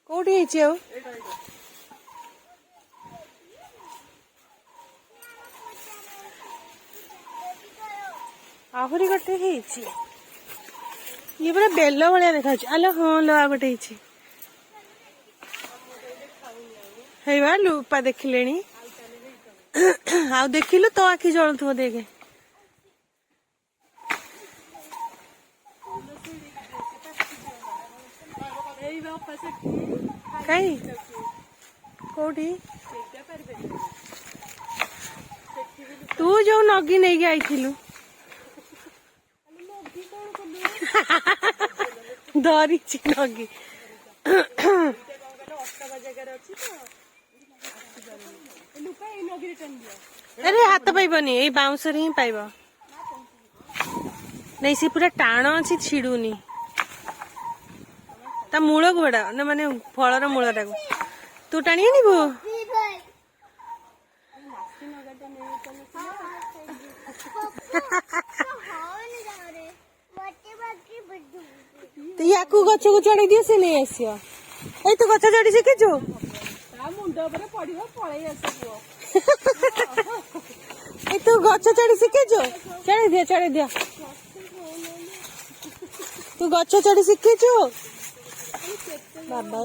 କୋଉଠି ହେଇଛି ଆଉ ଆହୁରି ଗୋଟେ ହେଇଛି ଇଏ ପୁରା ବେଲ ଭଳିଆ ଦେଖାଯାଉଛି ଆଲୋ ହଁ लो ଆଉ ଗୋଟେ ହେଇଛି ହେଇବା ଲୁପା ଦେଖିଲେଣି ଆଉ ଦେଖିଲୁ ତୋ ଆଖି ଜଳୁଥିବ ଦେଖେ କାଇଁ କୋଉଠି ତୁ ଯୋଉ ନଗି ନେଇକି ଆଇଥିଲୁ ଧରିଛି ନଗି अरे हाथ पाइबनी एई बाउंसर ही पाइब नहीं सी पूरा टाण अच्छी छिड़ुनी ता मूल को बड़ा ना माने फलर मूलटा को तू टाणी आनिबू तो या को गछ को चढ़ी दियो से नहीं आसियो ए तू गछ चढ़ी शिखिछु मुंड ऊपर पड़िबो पळै आसबो ए तू गछ चढ़ी शिखिछु चढ़ी दियो तू गछ चढ़ी शिखिछु बाबा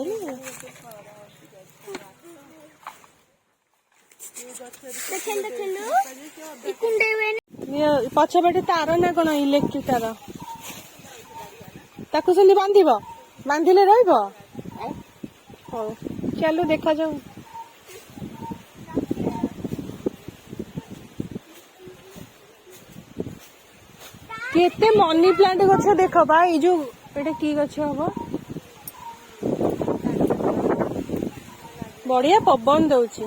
पछ पटे तार ना कौन इलेक्ट्रिक तार ताकू से बांधिले रहिबो हाँ चलो देखा जाऊ केते मनी प्लांट गछ देख बा ये जो एटा की गछ हबो बढ़िया पवन दउची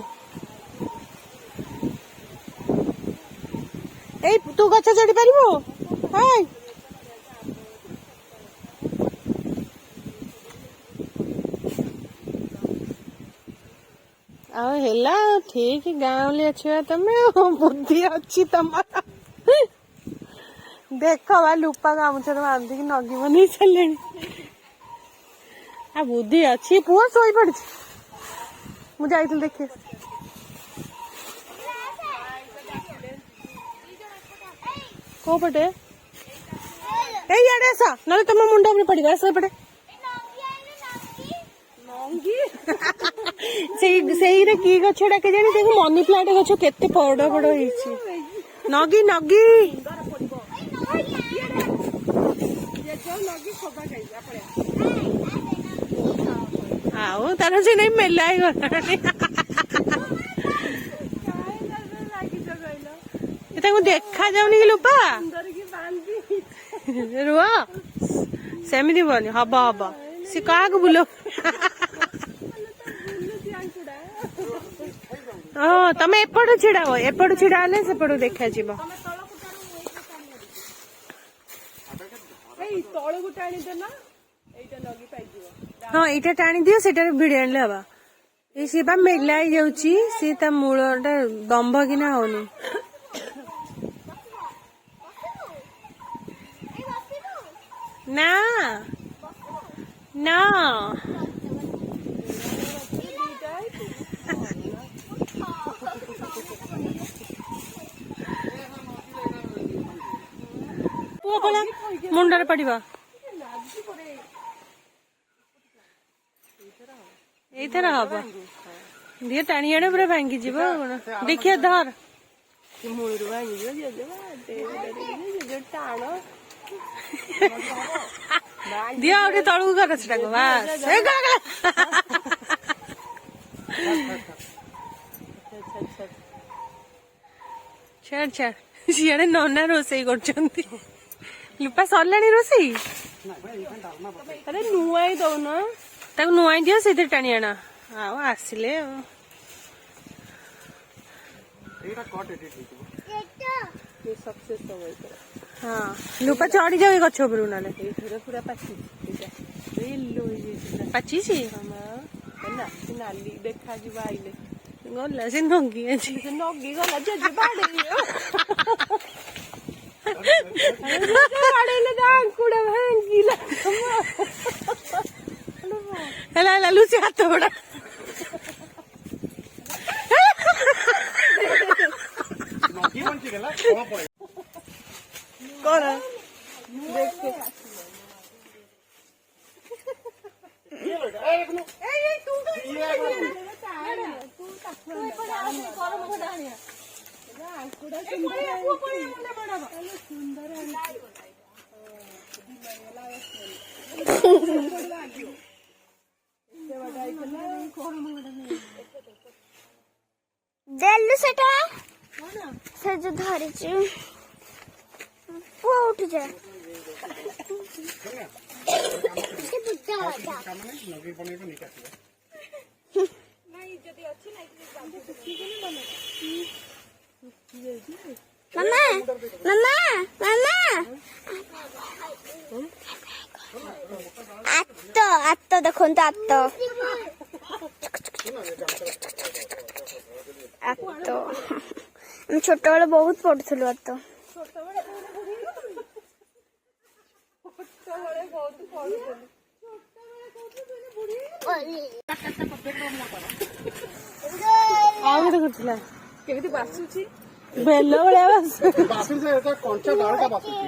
ए तू गछ चढ़ी पारिबो हाय हेला ठीक गाँवली छुआ तमे बुद्धि अच्छी तमारा देख बा लुपा गामुछा बांधिक नगी बनी चले आ बुद्धि अच्छी पुआ सोई पड़ी मु जाइल देखे को पटे ए याडे आसा नले तुम मुंडा में पड़ी गया सोई पड़े की गछड़ा के जानी देखो मनी प्लांट गछ केते बड़ बड़ ହେଇଛି नगी नगी आओ तार से नहीं मेला ही गला देखा जाऊनी कि लुपा रुआ सेमिति बनी हबा हबा सी का बुलो हाँ तमे एपट छिड़ा हो एपट छिड़ा हेले सेपट देखा जीव हाँ एटा टाणी दियो सेटा भिड़ी आनले हबा ए सी बा मेला ही जाउची सी ता मूलटा दंभ किना होनी ना ना मुंडर पड़वा एथर हम दिए टाणी आड़े पूरा भांगी जीव देखिए धर मूल दिया आगे तलू कर छाड़ छाड़ सीआड़े नना रोसई कर लुपा सरलाणी रोसई अरे नुआई दौन ताक नुआई दियो से टाणी आना आओ आसिले हाँ लुपा चढ़ी जाओ गछ उपरू ना पूरा पाची नाली देखा आइले गला से नगी नगी गला जज बाड़े भांगिला ହେଲା ଲୁସି ହାତ ବଡା କଣ ଦେଲୁ ସେଟା ସେ ଯୋଉ ଧରିଛୁ ପୁଅ ଉଠି ଯା ମାମା ମାମା ମାମା ଆତ ଦେଖନ୍ତୁ ଆତ ଆମେ ଛୋଟବେଳେ ବହୁତ ପଢୁଥିଲୁ ଆତ ଆଉ ଗୋଟେ କରୁଥିଲା କେମିତି ବାସୁଛି ବେଲ ଭଳିଆ ବାସ ବାସୁଛି କଞ୍ଚା ଡାଳଟା ବାସୁଛି